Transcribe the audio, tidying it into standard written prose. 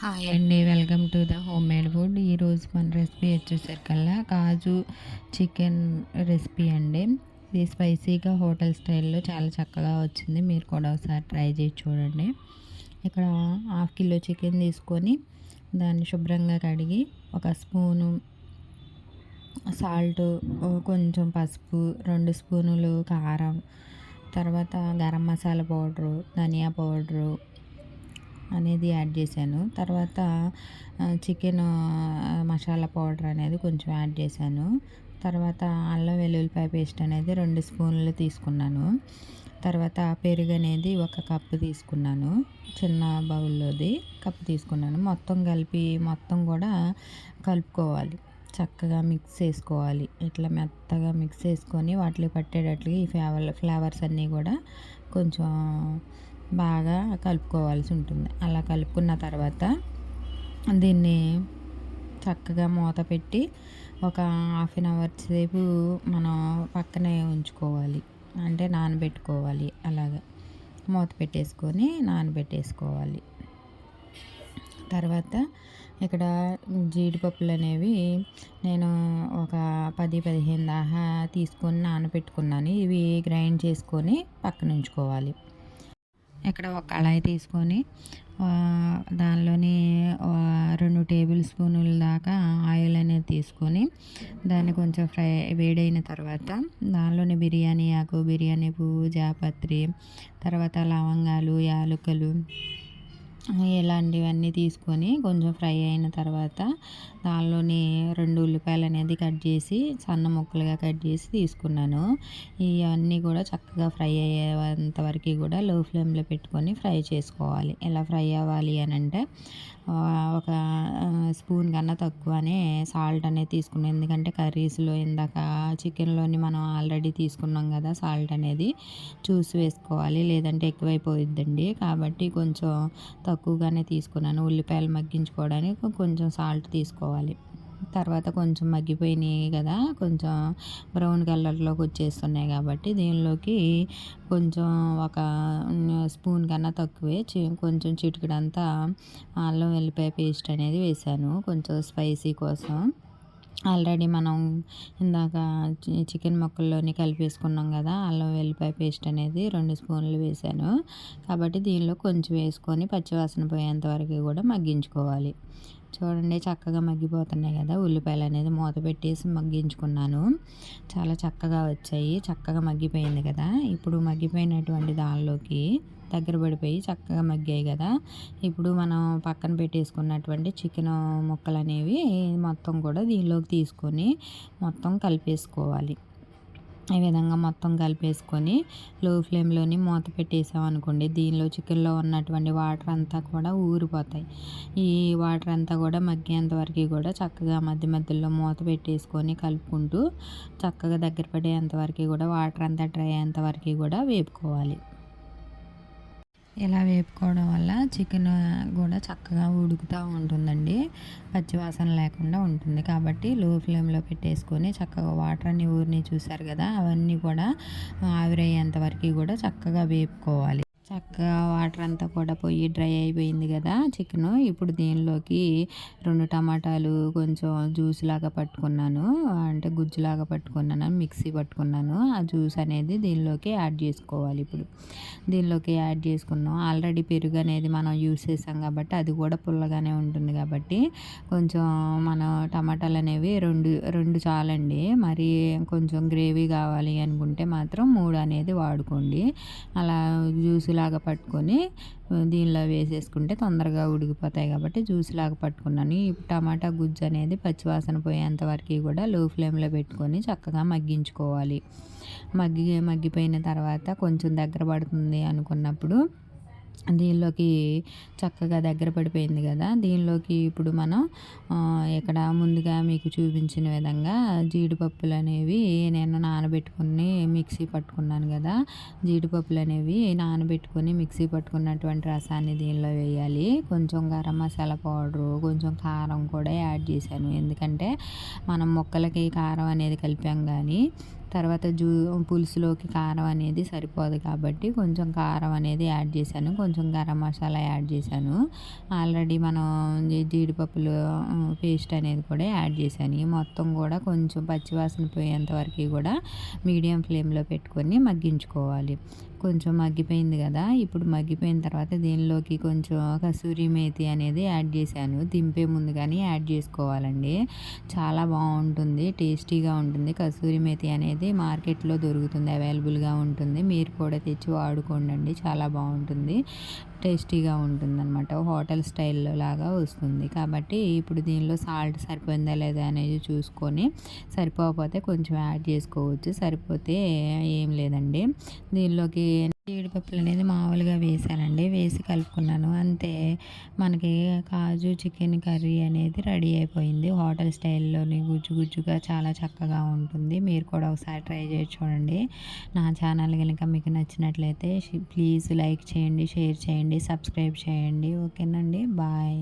Hi అండి, welcome to the home made food. ఈరోజు మన రెసిపీ వచ్చేసరికల్లా కాజు చికెన్ రెసిపీ అండి. ఇది స్పైసీగా హోటల్ స్టైల్లో చాలా చక్కగా వచ్చింది. మీరు కూడా ఒకసారి ట్రై చేసి చూడండి. ఇక్కడ హాఫ్ కిలో చికెన్ తీసుకొని దాన్ని శుభ్రంగా కడిగి ఒక స్పూను సాల్ట్, కొంచెం పసుపు, 2 స్పూనులు కారం, తర్వాత గరం మసాలా పౌడరు, ధనియా పౌడరు అనేది యాడ్ చేశాను. తర్వాత చికెన్ మసాలా పౌడర్ అనేది కొంచెం యాడ్ చేశాను. తర్వాత అల్లం వెల్లుల్లిపాయ పేస్ట్ అనేది 2 స్పూన్లు తీసుకున్నాను. తర్వాత పెరుగు అనేది 1 కప్పు తీసుకున్నాను. చిన్న బౌల్లోది కప్పు తీసుకున్నాను. మొత్తం కలిపి మొత్తం కూడా కలుపుకోవాలి. చక్కగా మిక్స్ చేసుకోవాలి. ఇట్లా మెత్తగా మిక్స్ చేసుకొని వాటిలో పట్టేటట్లుగా ఈ ఫ్లేవర్స్ అన్నీ కూడా కొంచెం బాగా కలుపుకోవాల్సి ఉంటుంది. అలా కలుపుకున్న తర్వాత దీన్ని చక్కగా మూత పెట్టి ఒక హాఫ్ అన్ అవర్ సేపు మనం పక్కనే ఉంచుకోవాలి. అంటే నానబెట్టుకోవాలి. అలాగా మూత పెట్టేసుకొని నానబెట్టేసుకోవాలి. తర్వాత ఇక్కడ జీడిపప్పులు అనేవి నేను ఒక 10-15 దాకా తీసుకొని నానబెట్టుకున్నాను. ఇవి గ్రైండ్ చేసుకొని పక్కన ఉంచుకోవాలి. ఇక్కడ ఒక కళాయి తీసుకొని దానిలోని 2 టేబుల్ స్పూనుల దాకా ఆయిల్ అనేది తీసుకొని దాన్ని కొంచెం వేడైన తర్వాత దానిలోని బిర్యానీ ఆకు, బిర్యానీ పువ్వు, జాపత్రి, తర్వాత లవంగాలు, యాలకులు ఇలాంటివన్నీ తీసుకొని కొంచెం ఫ్రై అయిన తర్వాత దానిలోని 2 ఉల్లిపాయలు అనేది కట్ చేసి సన్న ముక్కలుగా కట్ చేసి తీసుకున్నాను. ఇవన్నీ కూడా చక్కగా ఫ్రై అయ్యేంత వరకు కూడా లో ఫ్లేమ్లో పెట్టుకొని ఫ్రై చేసుకోవాలి. ఎలా ఫ్రై అవ్వాలి అని అంటే ఒక స్పూన్ కన్నా తక్కువనే సాల్ట్ అనేది తీసుకున్నాను. ఎందుకంటే కర్రీస్లో ఇందాక చికెన్లోని మనం ఆల్రెడీ తీసుకున్నాం కదా, సాల్ట్ అనేది చూసి వేసుకోవాలి, లేదంటే ఎక్కువైపోయిద్దండి. కాబట్టి కొంచెం తక్కువగానే తీసుకున్నాను. ఉల్లిపాయలు మగ్గించుకోవడానికి కొంచెం సాల్ట్ తీసుకోవాలి. తర్వాత కొంచెం మగ్గిపోయినాయి కదా, కొంచెం బ్రౌన్ కలర్లోకి వచ్చేస్తున్నాయి కాబట్టి దీనిలోకి కొంచెం ఒక స్పూన్ కన్నా తక్కువే కొంచెం చిటికెడంతా అల్లం వెల్లిపాయ పేస్ట్ అనేది వేసాను, కొంచెం స్పైసీ కోసం. ఆల్రెడీ మనం ఇందాక చికెన్ ముక్కల్లోని కలిపేసుకున్నాం కదా, అల్లం వెల్లిపాయ పేస్ట్ అనేది 2 స్పూన్లు వేసాను. కాబట్టి దీనిలో కొంచెం వేసుకొని పచ్చివాసన పోయేంత వరకు కూడా మగ్గించుకోవాలి. చూడండి చక్కగా మగ్గిపోతున్నాయి కదా, ఉల్లిపాయలు అనేది మూత పెట్టేసి మగ్గించుకున్నాను. చాలా చక్కగా వచ్చాయి. చక్కగా మగ్గిపోయింది కదా. ఇప్పుడు మగ్గిపోయినటువంటి దానిలోకి దగ్గర పడిపోయి చక్కగా మగ్గాయి కదా, ఇప్పుడు మనం పక్కన పెట్టేసుకున్నటువంటి చికెన్ ముక్కలు అనేవి మొత్తం కూడా దీనిలోకి తీసుకొని మొత్తం కలిపేసుకోవాలి. ఈ విధంగా మొత్తం కలిపేసుకొని లో ఫ్లేమ్లోని మూత పెట్టేసామనుకోండి, దీనిలో చికెన్లో ఉన్నటువంటి వాటర్ అంతా కూడా ఊరిపోతాయి. ఈ వాటర్ అంతా కూడా మగ్గేంత వరకు కూడా చక్కగా మధ్య మధ్యలో మూత పెట్టేసుకొని కలుపుకుంటూ చక్కగా దగ్గర పడేంత వరకు కూడా వాటర్ అంతా డ్రై అయ్యేంత వరకు కూడా వేపుకోవాలి. ఇలా వేపుకోవడం వల్ల చికెన్ కూడా చక్కగా ఉడుకుతూ ఉంటుందండి, పచ్చివాసన లేకుండా ఉంటుంది. కాబట్టి లో ఫ్లేమ్లో పెట్టేసుకొని చక్కగా వాటర్ అన్ని ఊరిని చూసారు కదా, అవన్నీ కూడా ఆవిరయ్యేంత వరకు కూడా చక్కగా వేపుకోవాలి. చక్కగా వాటర్ అంతా కూడా పోయి డ్రై అయిపోయింది కదా చికెను. ఇప్పుడు దీనిలోకి 2 టమాటాలు కొంచెం జ్యూస్ లాగా పట్టుకున్నాను, అంటే గుజ్జులాగా పట్టుకున్నాను, మిక్సీ పట్టుకున్నాను. ఆ జ్యూస్ అనేది దీనిలోకి యాడ్ చేసుకోవాలి. ఇప్పుడు దీనిలోకి యాడ్ చేసుకున్నాం. ఆల్రెడీ పెరుగు అనేది మనం యూస్ చేసాం కాబట్టి అది కూడా పుల్లగానే ఉంటుంది. కాబట్టి కొంచెం మన టమాటాలు అనేవి 2 చాలండి. మరి కొంచెం గ్రేవీ కావాలి అనుకుంటే మాత్రం 3 అనేది వాడుకోండి. అలా జ్యూస్ లాగా పట్టుకొని దీనిలో వేసేసుకుంటే తొందరగా ఉడికిపోతాయి కాబట్టి జ్యూస్ లాగా పట్టుకున్నాను. ఈ టమాటా గుజ్జు అనేది పచ్చివాసన పోయేంత వరకు కూడా లో ఫ్లేమ్లో పెట్టుకొని చక్కగా మగ్గించుకోవాలి. మగ్గిపోయిన తర్వాత కొంచెం దగ్గర పడుతుంది అనుకున్నప్పుడు దీనిలోకి చక్కగా దగ్గర పడిపోయింది కదా, దీనిలోకి ఇప్పుడు మనం ఇక్కడ ముందుగా మీకు చూపించిన విధంగా జీడిపప్పులు అనేవి నేను నానబెట్టుకుని మిక్సీ పట్టుకున్నాను కదా, జీడిపప్పులు అనేవి నానబెట్టుకొని మిక్సీ పట్టుకున్నటువంటి రసాన్ని దీనిలో వేయాలి. కొంచెం గరం మసాలా పౌడరు, కొంచెం కారం కూడా యాడ్ చేశాను. ఎందుకంటే మనం ముక్కలకి కారం అనేది కలిపాం కానీ తర్వాత పులుసులోకి కారం అనేది సరిపోదు కాబట్టి కొంచెం కారం అనేది యాడ్ చేశాను, కొంచెం గరం మసాలా యాడ్ చేశాను. ఆల్రెడీ మనం జీడిపప్పులు పేస్ట్ అనేది కూడా యాడ్ చేశాను. ఈ మొత్తం కూడా కొంచెం పచ్చివాసన పోయేంత వరకు కూడా మీడియం ఫ్లేమ్లో పెట్టుకొని మగ్గించుకోవాలి. కొంచెం మగ్గిపోయింది కదా, ఇప్పుడు మగ్గిపోయిన తర్వాత దీనిలోకి కొంచెం కసూరి మేతి అనేది యాడ్ చేశాను. దింపే ముందు కానీ యాడ్ చేసుకోవాలండి, చాలా బాగుంటుంది, టేస్టీగా ఉంటుంది. కసూరి మేతి అనేది మార్కెట్లో దొరుకుతుంది, అవైలబుల్గా ఉంటుంది. మీరు కూడా తెచ్చి వాడుకోండి, చాలా బాగుంటుంది, టేస్టీగా ఉంటుందన్నమాట. హోటల్ స్టైల్లో లాగా వస్తుంది. కాబట్టి ఇప్పుడు దీనిలో సాల్ట్ సరిపోయిందా లేదా అనేది చూసుకొని, సరిపోకపోతే కొంచెం యాడ్ చేసుకోవచ్చు, సరిపోతే ఏం లేదండి. దీనిలోకి జీడిపప్పులు అనేది మామూలుగా వేసానండి, వేసి కలుపుకున్నాను అంతే. మనకి కాజు చికెన్ కర్రీ అనేది రెడీ అయిపోయింది. హోటల్ స్టైల్లోని గుజ్జు గుజ్జుగా చాలా చక్కగా ఉంటుంది. మీరు కూడా ఒకసారి ట్రై చేసి చూడండి. నా ఛానల్ కనుక మీకు నచ్చినట్లయితే ప్లీజ్ లైక్ చేయండి, షేర్ చేయండి, సబ్స్క్రైబ్ చేయండి. ఓకేనండి, బాయ్.